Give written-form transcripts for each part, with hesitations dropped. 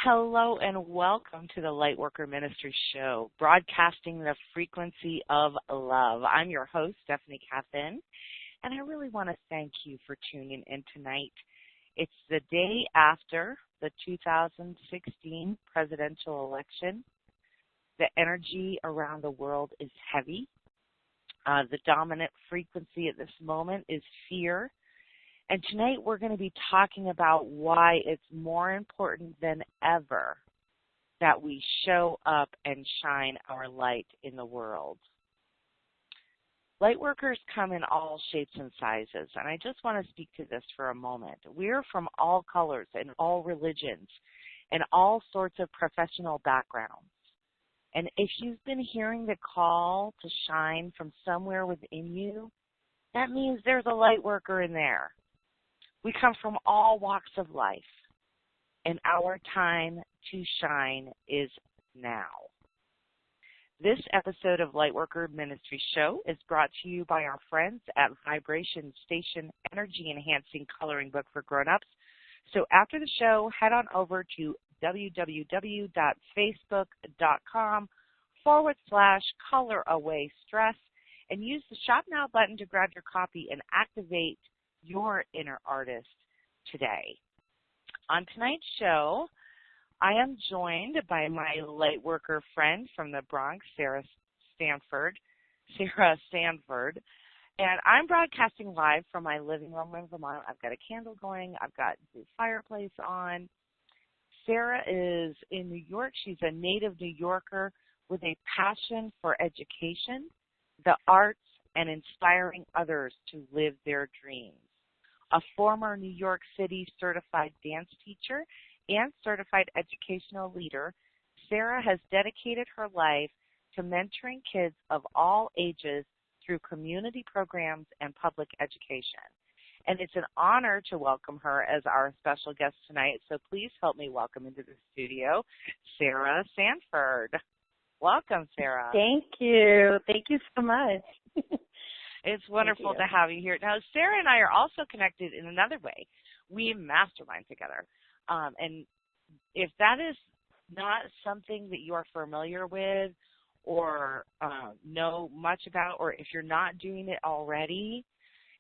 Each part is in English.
Hello and welcome to the Lightworker Ministries Show, broadcasting the frequency of love. I'm your host, Stephanie Kathan, and I really want to thank you for tuning in tonight. It's the day after the 2016 presidential election. The energy around the world is heavy. The dominant frequency at this moment is fear. And tonight we're going to be talking about why it's more important than ever that we show up and shine our light in the world. Lightworkers come in all shapes and sizes, and I just want to speak to this for a moment. We're from all colors and all religions and all sorts of professional backgrounds. And if you've been hearing the call to shine from somewhere within you, that means there's a lightworker in there. We come from all walks of life, and our time to shine is now. This episode of Lightworker Ministries Show is brought to you by our friends at Vibration Station Energy Enhancing Coloring Book for Grown-Ups. So after the show, head on over to www.facebook.com/colorawaystress and use the Shop Now button to grab your copy and activate your inner artist today. On tonight's show, I am joined by my lightworker friend from the Bronx, Sarah Sandford, and I'm broadcasting live from my living room in Vermont. I've got a candle going. I've got the fireplace on. Sarah is in New York. She's a native New Yorker with a passion for education, the arts, and inspiring others to live their dreams. A former New York City certified dance teacher and certified educational leader, Sarah has dedicated her life to mentoring kids of all ages through community programs and public education. And it's an honor to welcome her as our special guest tonight. So please help me welcome into the studio, Sarah Sandford. Welcome, Sarah. Thank you. Thank you so much. It's wonderful to have you here. Now, Sarah and I are also connected in another way. We mastermind together. And if that is not something that you are familiar with or know much about, or if you're not doing it already,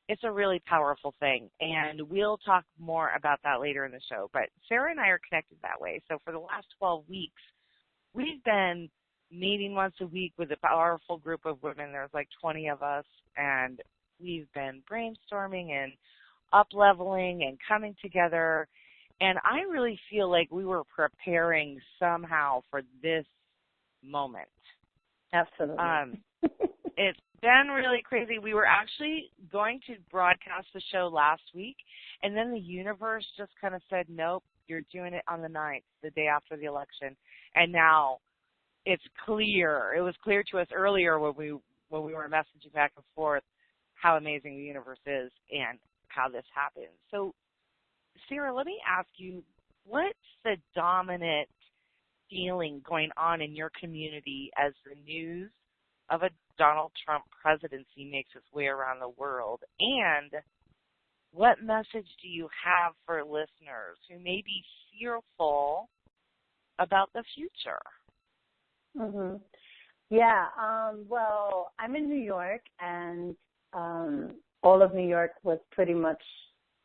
it's a really powerful thing. And we'll talk more about that later in the show. But Sarah and I are connected that way. So for the last 12 weeks, we've been meeting once a week with a powerful group of women. There's like 20 of us, and we've been brainstorming and up-leveling and coming together. And I really feel like we were preparing somehow for this moment. Absolutely. It's been really crazy. We were actually going to broadcast the show last week, and then the universe just kind of said, nope, you're doing it on the 9th, the day after the election. And now it's clear. It was clear to us earlier when we were messaging back and forth how amazing the universe is and how this happens. So, Sarah, let me ask you, what's the dominant feeling going on in your community as the news of a Donald Trump presidency makes its way around the world? And what message do you have for listeners who may be fearful about the future? Mm-hmm. Yeah, well, I'm in New York, and all of New York was pretty much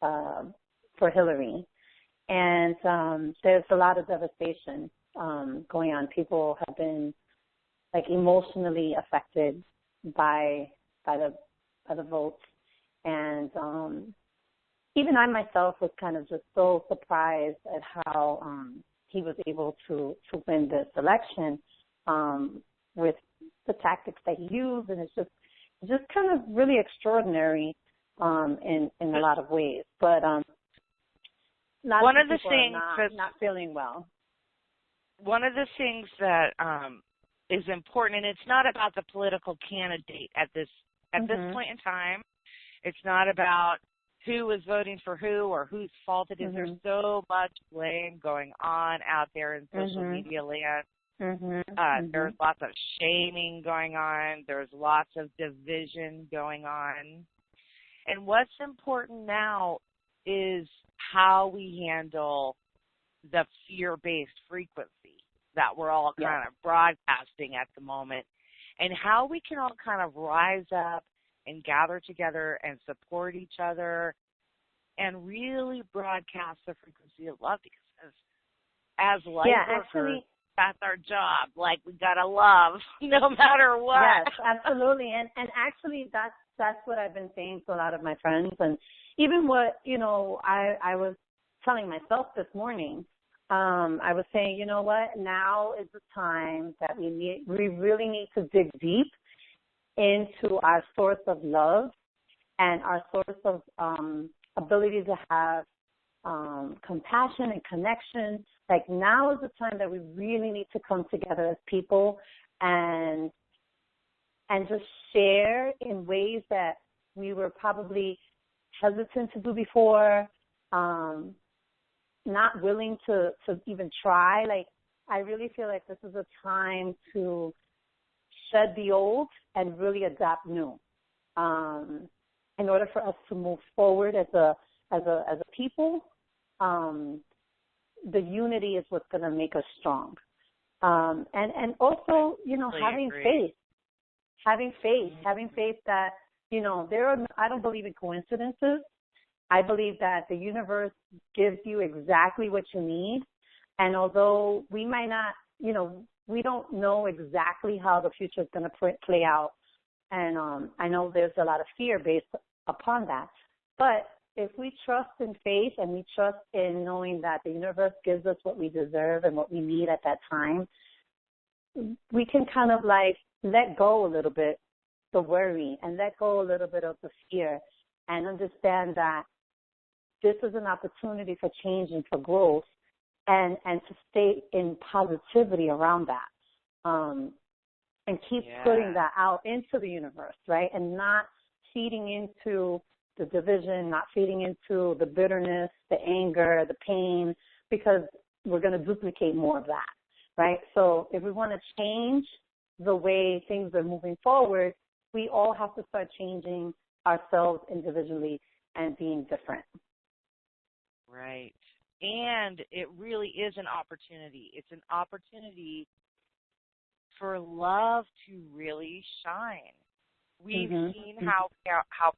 for Hillary. And there's a lot of devastation going on. People have been, like, emotionally affected by the vote. And even I myself was kind of just so surprised at how he was able to win this election. With the tactics that he used, and it's just kind of really extraordinary in a lot of ways. But one of the things that's not feeling well. One of the things that is important, and it's not about the political candidate at this point in time. It's not about who is voting for who or whose fault it is. There's so much blame going on out there in social media land. There's lots of shaming going on. There's lots of division going on. And what's important now is how we handle the fear-based frequency that we're all kind of broadcasting at the moment, and how we can all kind of rise up and gather together and support each other and really broadcast the frequency of love, because as light workers, that's our job. Like, we gotta love no matter what. Yes, absolutely. And actually that's what I've been saying to a lot of my friends, and even what, I was telling myself this morning. I was saying, you know what, now is the time that we really need to dig deep into our source of love and our source of ability to have compassion and connection. Like, now is the time that we really need to come together as people and just share in ways that we were probably hesitant to do before, not willing to even try. Like, I really feel like this is a time to shed the old and really adapt new, in order for us to move forward as a people. The unity is what's going to make us strong. And also, having faith that, I don't believe in coincidences. I believe that the universe gives you exactly what you need. And although we might not, we don't know exactly how the future is going to play out. And I know there's a lot of fear based upon that. But if we trust in faith and we trust in knowing that the universe gives us what we deserve and what we need at that time, we can kind of like let go a little bit the worry and let go a little bit of the fear and understand that this is an opportunity for change and for growth, and to stay in positivity around that, and keep putting that out into the universe, right? And not feeding into the division, not feeding into the bitterness, the anger, the pain, because we're going to duplicate more of that, right? So if we want to change the way things are moving forward, we all have to start changing ourselves individually and being different. Right. And it really is an opportunity. It's an opportunity for love to really shine. We've seen how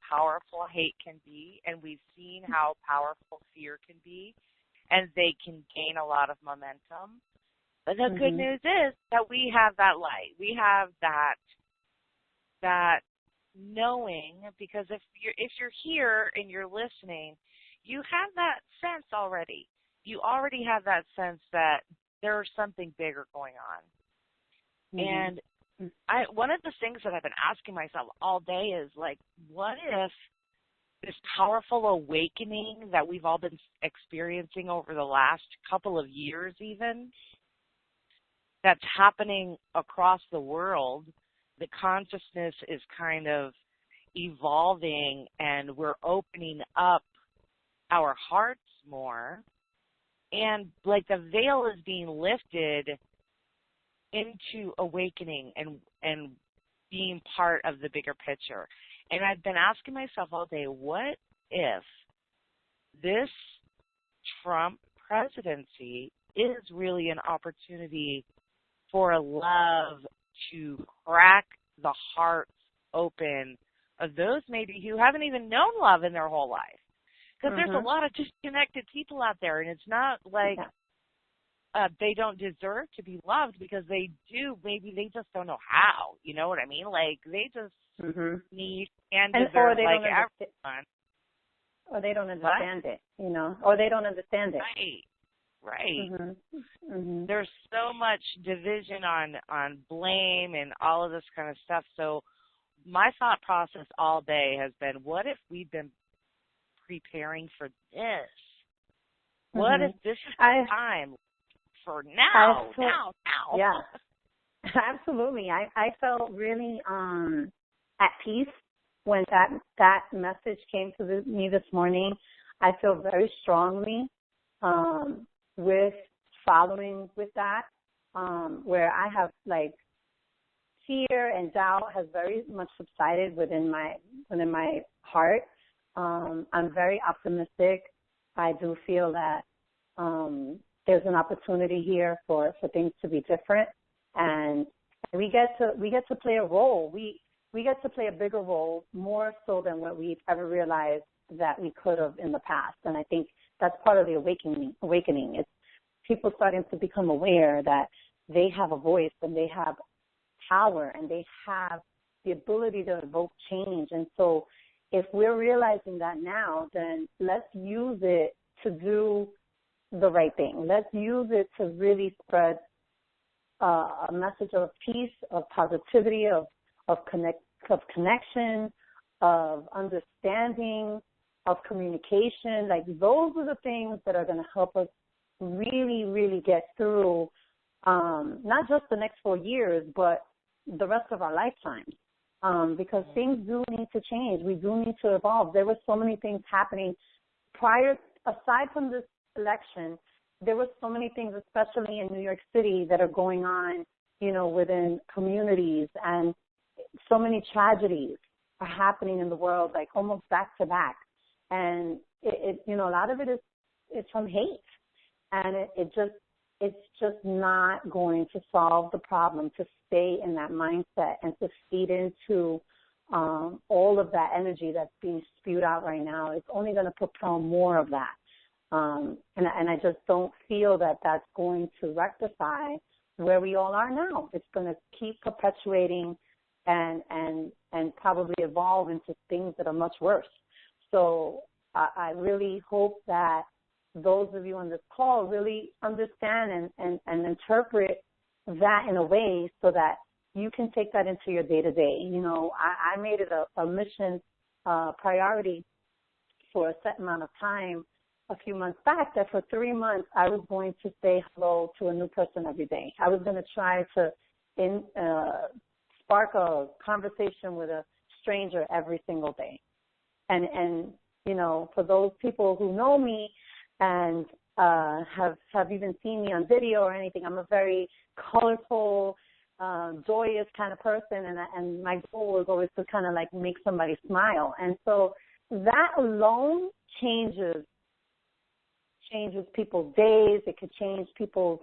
powerful hate can be, and we've seen how powerful fear can be, and they can gain a lot of momentum. But the good news is that we have that light. We have that knowing, because if you're here and you're listening, you have that sense already. You already have that sense that there's something bigger going on. And one of the things that I've been asking myself all day is, like, what if this powerful awakening that we've all been experiencing over the last couple of years even, that's happening across the world, the consciousness is kind of evolving and we're opening up our hearts more, and like the veil is being lifted into awakening and being part of the bigger picture. And I've been asking myself all day, what if this Trump presidency is really an opportunity for love to crack the hearts open of those maybe who haven't even known love in their whole life? Because there's a lot of disconnected people out there, and it's not like they don't deserve to be loved, because they do. Maybe they just don't know how. You know what I mean? Like, they just need and deserve like everyone. Or they don't understand it, or they don't understand it. Right. There's so much division on blame and all of this kind of stuff. So my thought process all day has been, what if we've been preparing for this? What if this is the time for now? Yeah, absolutely. I felt really at peace when that message came to me this morning. I feel very strongly with following with that, where I have like fear and doubt has very much subsided within my heart. I'm very optimistic. I do feel that there's an opportunity here for things to be different, and we get to play a role. We get to play a bigger role, more so than what we've ever realized that we could have in the past. And I think that's part of the awakening. It's people starting to become aware that they have a voice and they have power and they have the ability to evoke change. And so if we're realizing that now, then let's use it to do the right thing. Let's use it to really spread a message of peace, of positivity, of connection, of understanding, of communication. Like, those are the things that are going to help us really, really get through not just the next 4 years, but the rest of our lifetimes. Because things do need to change. We do need to evolve. There were so many things happening aside from this election. There were so many things, especially in New York City, that are going on, within communities, and so many tragedies are happening in the world, like almost back to back. And a lot of it's from hate, and it's just not going to solve the problem to stay in that mindset and to feed into all of that energy that's being spewed out right now. It's only going to propel more of that. And I just don't feel that that's going to rectify where we all are now. It's going to keep perpetuating and probably evolve into things that are much worse. So I really hope that those of you on this call really understand and interpret that in a way so that you can take that into your day-to-day. I made it a mission priority for a set amount of time a few months back that for 3 months I was going to say hello to a new person every day. I was going to try to spark a conversation with a stranger every single day. And for those people who know me and have even seen me on video or anything, I'm a very colorful, joyous kind of person, and my goal is always to kind of like make somebody smile. And so that alone changes people's days. It could change people's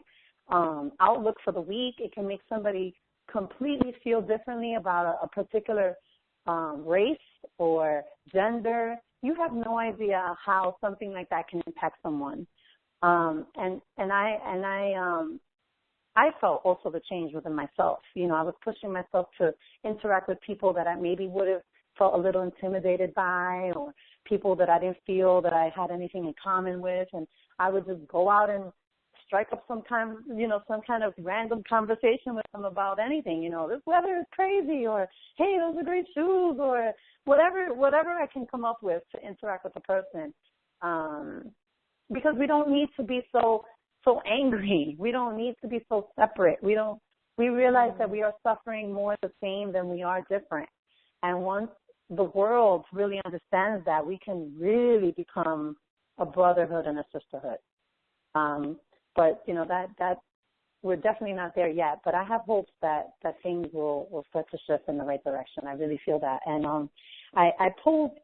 outlook for the week. It can make somebody completely feel differently about a particular race or gender. You have no idea how something like that can impact someone. And I felt also the change within myself. I was pushing myself to interact with people that I maybe would have felt a little intimidated by, or people that I didn't feel that I had anything in common with, and I would just go out and strike up some kind of random conversation with them about anything. This weather is crazy, or hey, those are great shoes, or whatever I can come up with to interact with the person. Because we don't need to be so angry. We don't need to be so separate. We realize that we are suffering more the same than we are different. And once the world really understands that, we can really become a brotherhood and a sisterhood. But that we're definitely not there yet. But I have hopes that things will start to shift in the right direction. I really feel that. And I pulled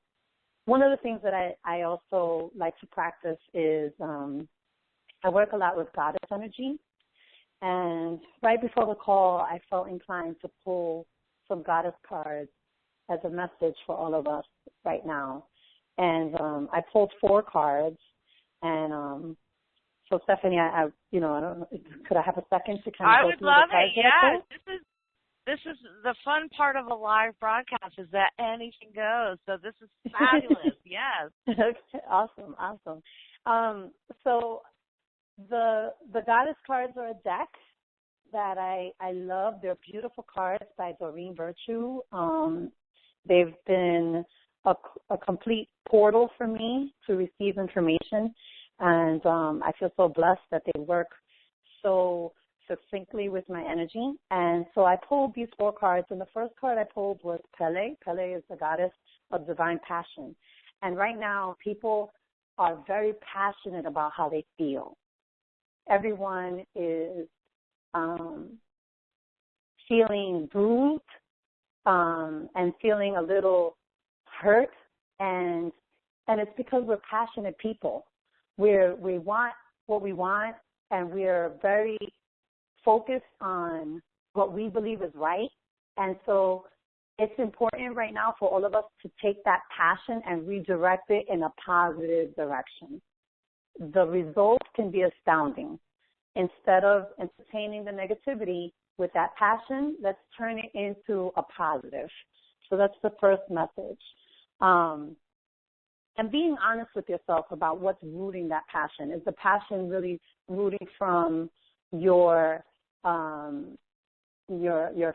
one of the things that I also like to practice is I work a lot with goddess energy. And right before the call, I felt inclined to pull some goddess cards as a message for all of us right now. And I pulled 4 cards. And so, Stephanie, I don't know, could I have a second to kind of go through the cards? I would love it, yeah. This is the fun part of a live broadcast, is that anything goes. So this is fabulous. Yes. Okay. Awesome. So the goddess cards are a deck that I love. They're beautiful cards by Doreen Virtue. They've been a complete portal for me to receive information, and I feel so blessed that they work so succinctly with my energy. And so I pulled these 4 cards, and the first card I pulled was Pele. Pele is the goddess of divine passion. And right now, people are very passionate about how they feel. Everyone is feeling bruised and feeling a little hurt, and it's because we're passionate people. We want what we want, and we're very focused on what we believe is right. And so it's important right now for all of us to take that passion and redirect it in a positive direction. The results can be astounding. Instead of entertaining the negativity with that passion, let's turn it into a positive. So that's the first message. And being honest with yourself about what's rooting that passion. Is the passion really rooting from your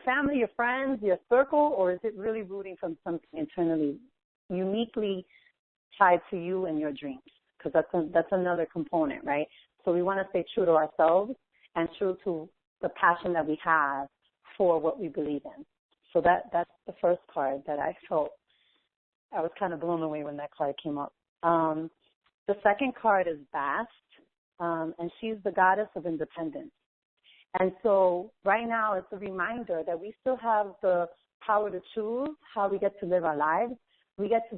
family, your friends, your circle, or is it really rooting from something internally uniquely tied to you and your dreams? Because that's another component, right? So we want to stay true to ourselves and true to the passion that we have for what we believe in. So that's the first card that I felt. I was kind of blown away when that card came up. The second card is Bast, and she's the goddess of independence. And so right now it's a reminder that we still have the power to choose how we get to live our lives. We get to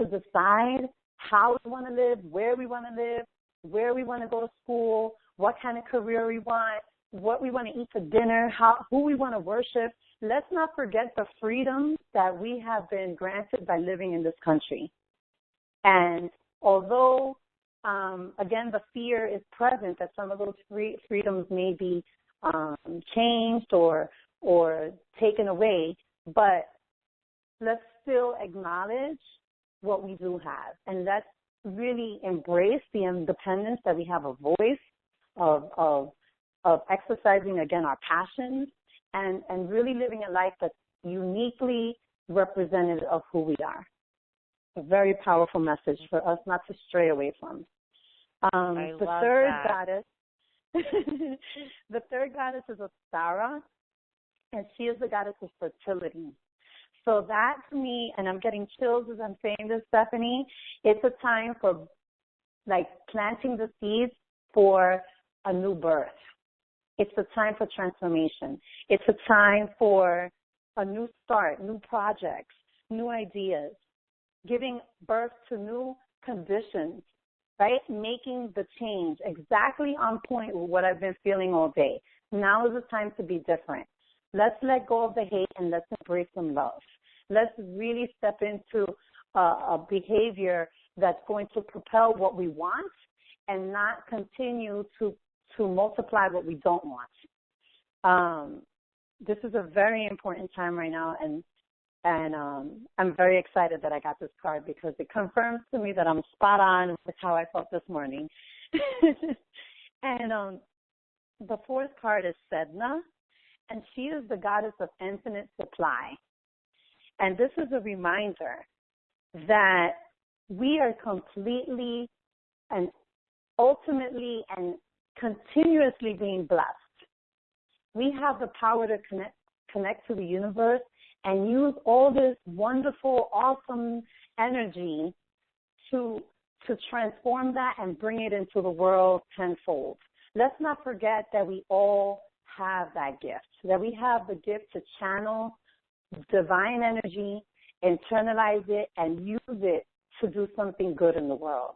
decide how we want to live, where we want to live, where we want to go to school, what kind of career we want, what we want to eat for dinner, who we want to worship. Let's not forget the freedoms that we have been granted by living in this country. And although, again, the fear is present that some of those freedoms may be changed or taken away, but let's still acknowledge what we do have. And let's really embrace the independence that we have a voice of exercising, again, our passions and really living a life that's uniquely representative of who we are. A very powerful message for us not to stray away from. The third goddess is Sarah, and she is the goddess of fertility. So that to me, and I'm getting chills as I'm saying this, Stephanie, it's a time for like planting the seeds for a new birth. It's a time for transformation. It's a time for a new start, new projects, new ideas, giving birth to new conditions, right? Making the change exactly on point with what I've been feeling all day. Now is the time to be different. Let's let go of the hate and let's embrace some love. Let's really step into a behavior that's going to propel what we want and not continue to multiply what we don't want. This is a very important time right now, and I'm very excited that I got this card because it confirms to me that I'm spot on with how I felt this morning. And the fourth card is Sedna, and she is the goddess of infinite supply. And this is a reminder that we are completely and ultimately and continuously being blessed. We have the power to connect to the universe and use all this wonderful, awesome energy to transform that and bring it into the world tenfold. Let's not forget that we all have that gift, that we have the gift to channel divine energy, internalize it, and use it to do something good in the world.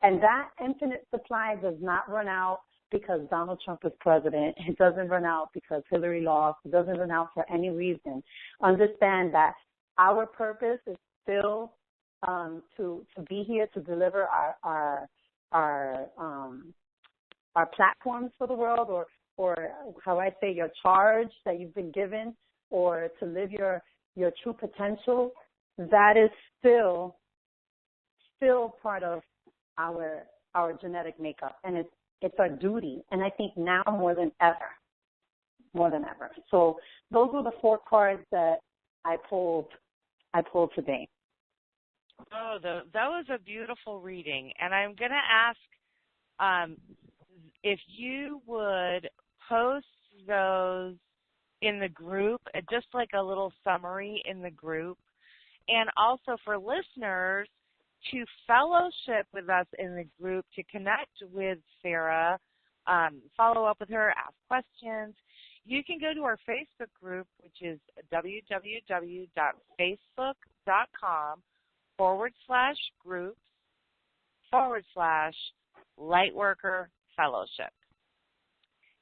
And that infinite supply does not run out because Donald Trump is president. It doesn't run out because Hillary lost. It doesn't run out for any reason. Understand that our purpose is still to be here to deliver our platforms for the world, or how I say, your charge that you've been given, or to live your true potential. That is still part of our genetic makeup, and it's our duty, and I think now more than ever. So those were the four cards that I pulled today. Oh, that was a beautiful reading, and I'm going to ask if you would post those in the group, just like a little summary in the group, and also for listeners to fellowship with us in the group, to connect with Sarah, follow up with her, ask questions. You can go to our Facebook group, which is www.facebook.com/groups/Lightworker fellowship.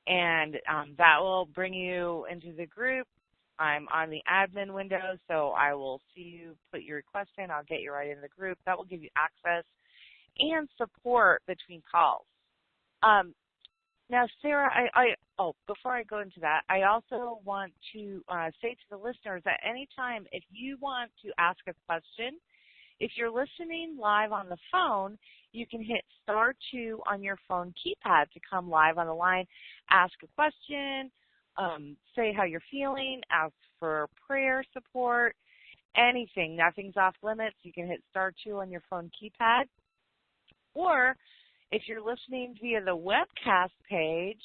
And that will bring you into the group. I'm on the admin window, so I will see you put your request in. I'll get you right in the group. That will give you access and support between calls. Now, Sarah, before I go into that, I also want to say to the listeners that anytime if you want to ask a question, if you're listening live on the phone, you can hit *2 on your phone keypad to come live on the line, ask a question, say how you're feeling, ask for prayer support, anything. Nothing's off limits. You can hit *2 on your phone keypad. Or if you're listening via the webcast page,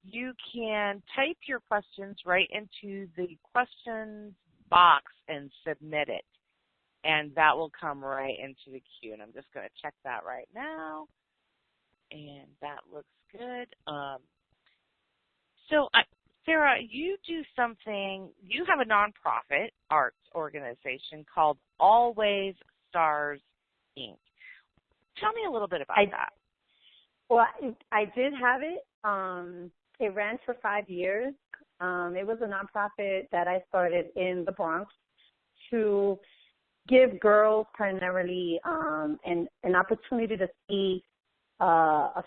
you can type your questions right into the questions box and submit it. And that will come right into the queue. And I'm just going to check that right now. And that looks good. Sarah, you do something, you have a nonprofit arts organization called Always Stars, Inc. Tell me a little bit about that. Well, I did have it. It ran for 5 years. It was a nonprofit that I started in the Bronx to give girls primarily an opportunity to see a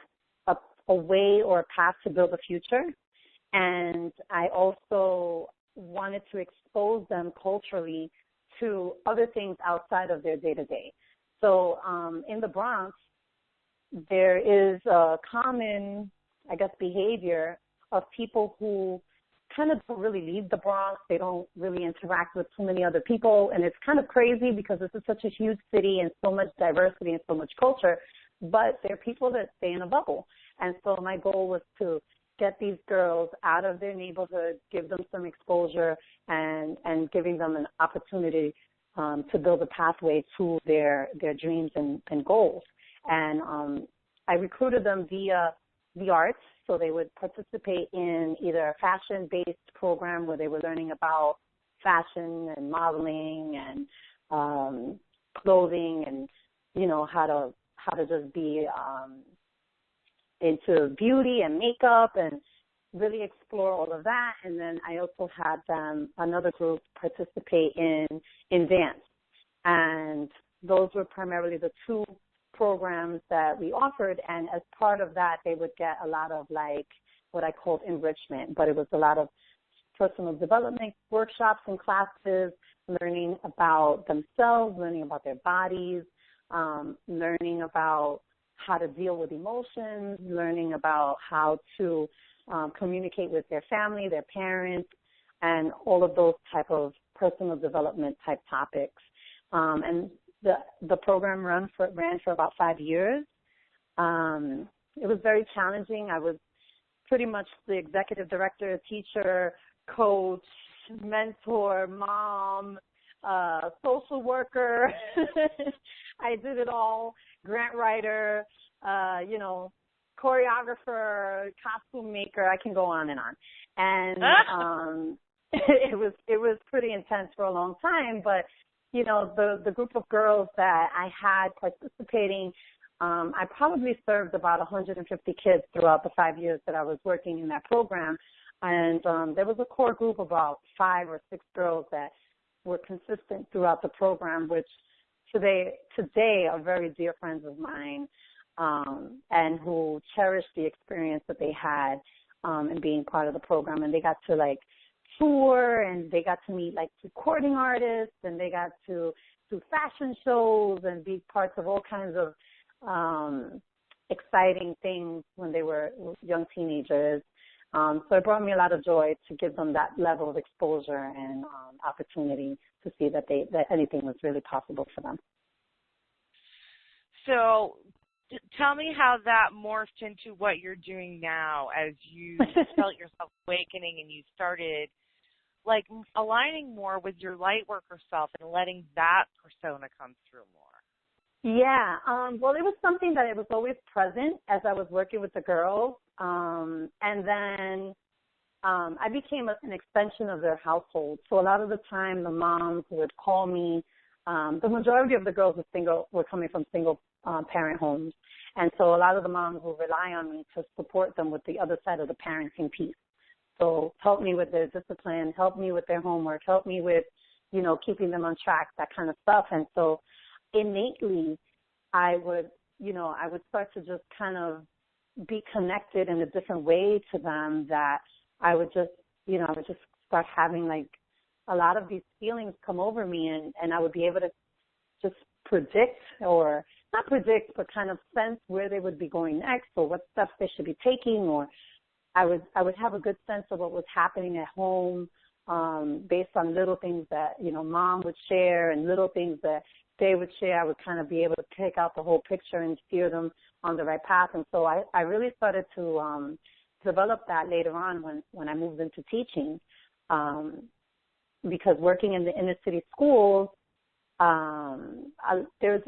way or a path to build a future. And I also wanted to expose them culturally to other things outside of their day-to-day. So in the Bronx, there is a common, behavior of people who kind of don't really leave the Bronx. They don't really interact with too many other people. And it's kind of crazy because this is such a huge city and so much diversity and so much culture. But there are people that stay in a bubble. And so my goal was to get these girls out of their neighborhood, give them some exposure, and giving them an opportunity to build a pathway to their dreams and goals. And I recruited them via the arts, so they would participate in either a fashion-based program where they were learning about fashion and modeling and clothing and, how to just be into beauty and makeup and really explore all of that. And then I also had another group participate in dance. And those were primarily the two programs that we offered. And as part of that, they would get a lot of what I called enrichment, but it was a lot of personal development workshops and classes, learning about themselves, learning about their bodies, learning about how to deal with emotions, learning about how to communicate with their family, their parents, and all of those type of personal development type topics. And the program ran for about 5 years. It was very challenging. I was pretty much the executive director, teacher, coach, mentor, mom, social worker. I did it all. Grant writer, choreographer, costume maker. I can go on and on. And it was pretty intense for a long time. But the group of girls that I had participating, I probably served about 150 kids throughout the 5 years that I was working in that program. And there was a core group of about 5 or 6 girls that were consistent throughout the program, which today are very dear friends of mine, and who cherish the experience that they had in being part of the program. And they got to tour, and they got to meet recording artists, and they got to do fashion shows and be parts of all kinds of exciting things when they were young teenagers. So it brought me a lot of joy to give them that level of exposure and opportunity to see that anything was really possible for them. So tell me how that morphed into what you're doing now as you felt yourself awakening and you started aligning more with your light worker self and letting that persona come through more. Yeah. Well, it was something that it was always present as I was working with the girls. And then I became an extension of their household. So a lot of the time the moms would call me. The majority of the girls were coming from single parent homes. And so a lot of the moms will rely on me to support them with the other side of the parenting piece. So help me with their discipline, help me with their homework, help me with, keeping them on track, that kind of stuff. And so innately, I would start to just kind of be connected in a different way to them, that I would just start having like a lot of these feelings come over me, and I would be able to just predict, or not predict, but kind of sense where they would be going next, or what steps they should be taking, or I would have a good sense of what was happening at home, based on little things that, mom would share and little things that they would share. I would kind of be able to pick out the whole picture and steer them on the right path. And so I really started to develop that later on when I moved into teaching, because working in the inner city schools, there's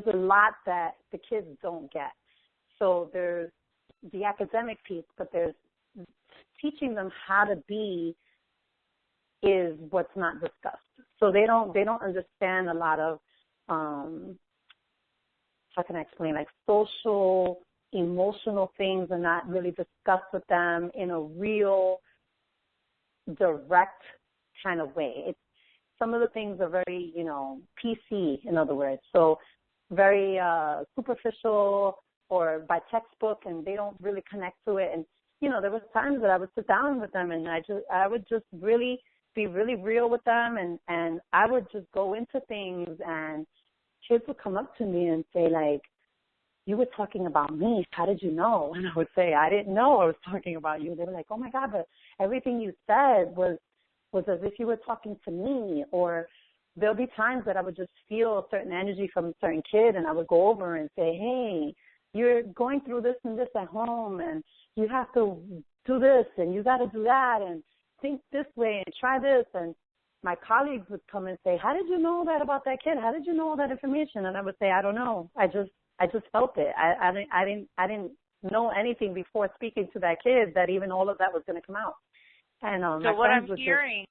a lot that the kids don't get. So there's the academic piece, but there's teaching them how to be is what's not discussed. So they don't understand a lot of, how can I explain, like social, emotional things are not really discussed with them in a real direct kind of way. Some of the things are very, PC, in other words. So very superficial or by textbook, and they don't really connect to it. And, there was times that I would sit down with them, and I would just really be really real with them, and I would just go into things, and kids would come up to me and say, like, you were talking about me. How did you know? And I would say, I didn't know I was talking about you. They were like, oh, my God, but everything you said was as if you were talking to me. Or there'll be times that I would just feel a certain energy from a certain kid, and I would go over and say, hey, you're going through this and this at home, and you have to do this, and you got to do that, and think this way, and try this. And my colleagues would come and say, how did you know that about that kid? How did you know all that information? And I would say, I don't know. I just felt it. I didn't know anything before speaking to that kid that even all of that was going to come out. And so what I'm hearing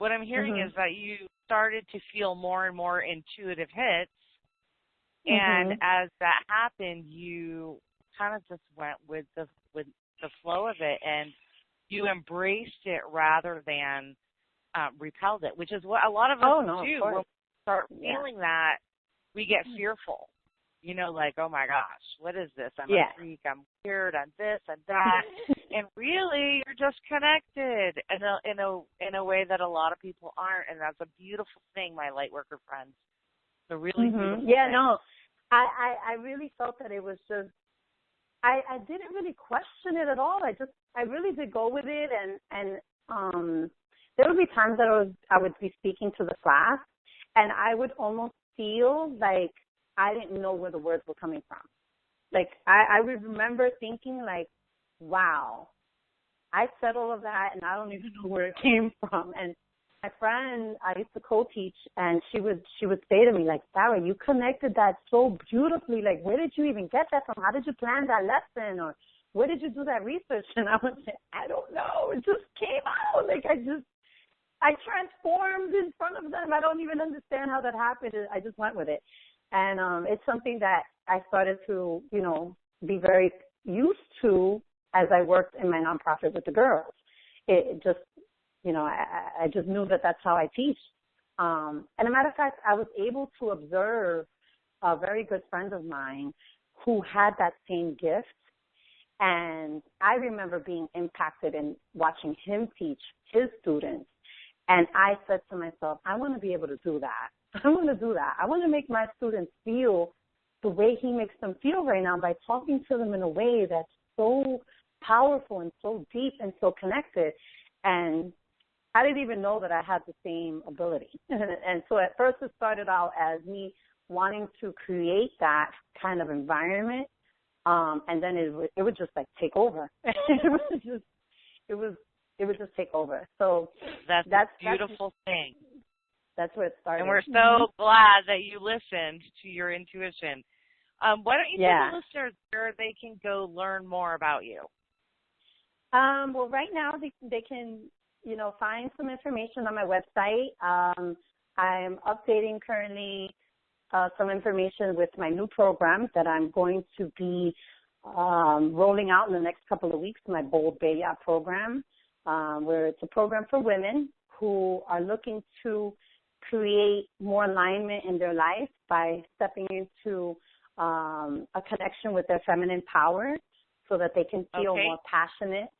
mm-hmm. is that you started to feel more and more intuitive hits, and mm-hmm. as that happened, you kind of just went with the flow of it, and you embraced it rather than repelled it, which is what a lot of us do. When we start feeling that, we get fearful. Like, oh my gosh, what is this? I'm a freak, I'm weird, I'm this, I'm that. And really, you're just connected in a way that a lot of people aren't, and that's a beautiful thing, my Lightworker friends. It's a really beautiful thing. No, I really felt that it was just, I didn't really question it at all. I really did go with it, and there would be times that I would be speaking to the class, and I would almost feel like I didn't know where the words were coming from. Like, I would remember thinking, like, wow, I said all of that, and I don't even know where it came from. And my friend, I used to co-teach, and she would say to me, like, Sarah, you connected that so beautifully. Like, where did you even get that from? How did you plan that lesson? Or where did you do that research? And I would say, I don't know. It just came out. Like, I transformed in front of them. I don't even understand how that happened. I just went with it. And it's something that I started to, be very used to as I worked in my nonprofit with the girls. It just, I just knew that that's how I teach. And as a matter of fact, I was able to observe a very good friend of mine who had that same gift. And I remember being impacted in watching him teach his students. And I said to myself, I want to be able to do that. I want to do that. I want to make my students feel the way he makes them feel right now by talking to them in a way that's so powerful and so deep and so connected. And I didn't even know that I had the same ability. And so at first it started out as me wanting to create that kind of environment, and then it would just like take over. it would just take over. So that's a beautiful thing. That's where it started. And we're so glad that you listened to your intuition. Why don't you tell the listeners where they can go learn more about you? Well, right now they can, find some information on my website. I'm updating currently some information with my new program that I'm going to be rolling out in the next couple of weeks, my Bold Bella program, where it's a program for women who are looking to create more alignment in their life by stepping into a connection with their feminine power so that they can feel more passionate.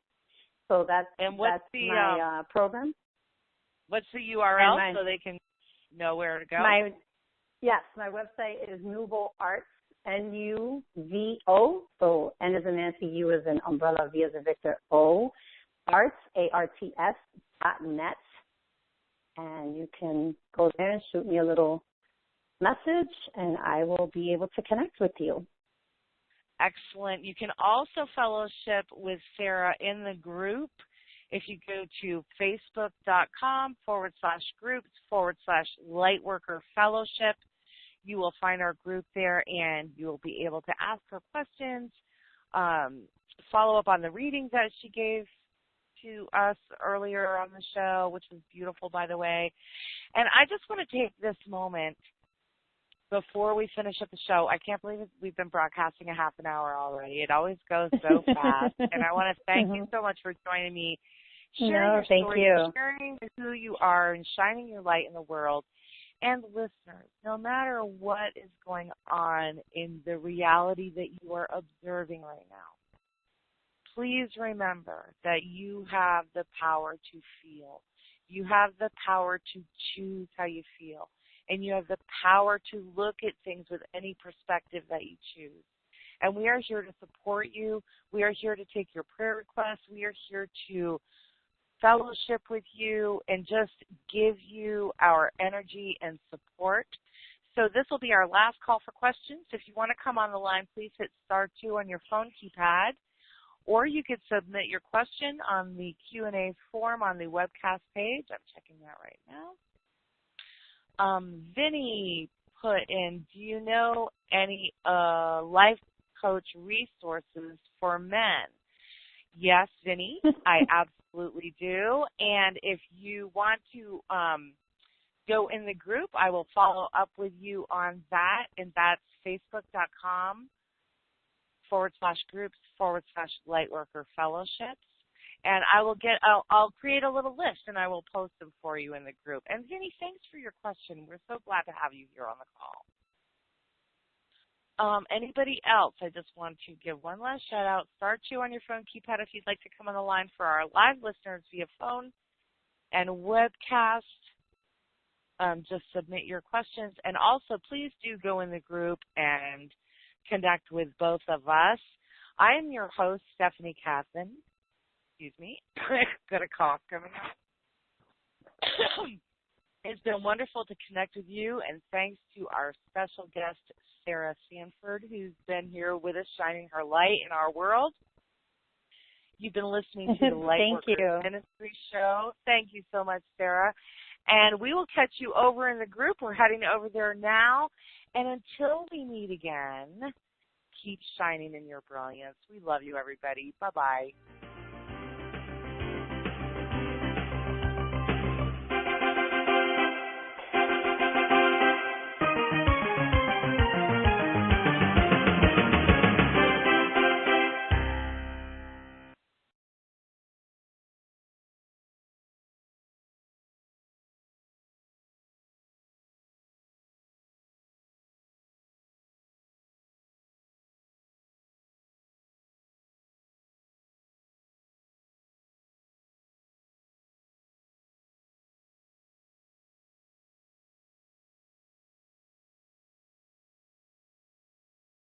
So that's my program. What's the URL so they can know where to go? My website is Nuvo Arts, Nuvo, so N as in Nancy, U as in umbrella, V as in Victor, O, Arts, ARTS.net. And you can go there and shoot me a little message, and I will be able to connect with you. Excellent. You can also fellowship with Sarah in the group if you go to facebook.com/groups/Lightworker Fellowship. You will find our group there, and you will be able to ask her questions, follow up on the readings that she gave to us earlier on the show, which was beautiful, by the way. And I just want to take this moment before we finish up the show. I can't believe we've been broadcasting a half an hour already. It always goes so fast. And I want to thank you so much for joining me, sharing your story, sharing who you are, and shining your light in the world. And listeners, no matter what is going on in the reality that you are observing right now, please remember that you have the power to feel. You have the power to choose how you feel. And you have the power to look at things with any perspective that you choose. And we are here to support you. We are here to take your prayer requests. We are here to fellowship with you and just give you our energy and support. So this will be our last call for questions. If you want to come on the line, please hit *2 on your phone keypad. Or you could submit your question on the Q&A form on the webcast page. I'm checking that right now. Vinny put in, do you know any life coach resources for men? Yes, Vinny, I absolutely do. And if you want to go in the group, I will follow up with you on that, and that's facebook.com/groups/Lightworker Fellowships. And I'll create a little list, and I will post them for you in the group. And Vinny, thanks for your question. We're so glad to have you here on the call. Anybody else? I just want to give one last shout out. *2 on your phone keypad if you'd like to come on the line for our live listeners via phone and webcast. Just submit your questions. And also, please do go in the group and connect with both of us. I am your host, Stephanie Kathan. Excuse me. Got a cough coming up. It's been wonderful to connect with you, and thanks to our special guest, Sarah Sandford, who's been here with us, shining her light in our world. You've been listening to the Lightworker Ministries Show. Thank you so much, Sarah. And we will catch you over in the group. We're heading over there now. And until we meet again, keep shining in your brilliance. We love you, everybody. Bye-bye.